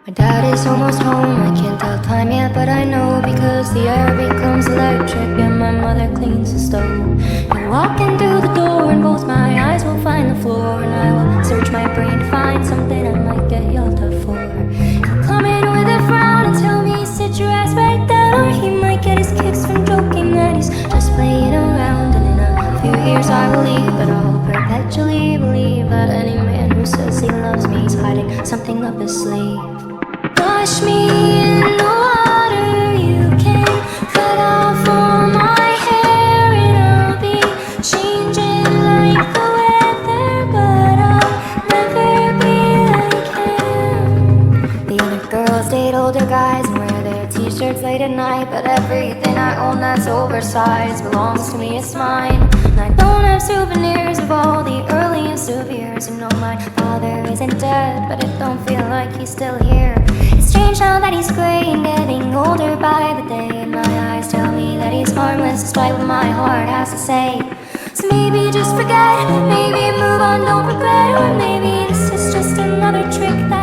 My dad is almost home, I can't tell time yet, but I know because the air becomes electric and my mother cleans the stove. I walk in through the door and both my eyes will find the floor, and I will search my brain to find something I might get yelled at for. He'll come in with a frown and tell me sit your ass right down, or he might get his kicks from joking that he's just playing around. And in a few years I will leave, but I'll perpetually believe that any man who says he loves me is hiding something up his sleeve. Wash me in the water, you can cut off all my hair, and I'll be changing like the weather, but I'll never be like him. The other girls date older guys and wear their t-shirts late at night, but everything I own that's oversized belongs to me, it's mine. And I don't have souvenirs of all the earliest of years. You know my father isn't dead, but it don't feel like he's still here. It's strange now that he's gray and getting older by the day, and my eyes tell me that he's harmless despite what my heart has to say. So maybe just forget, maybe move on, don't regret, or maybe this is just another trick that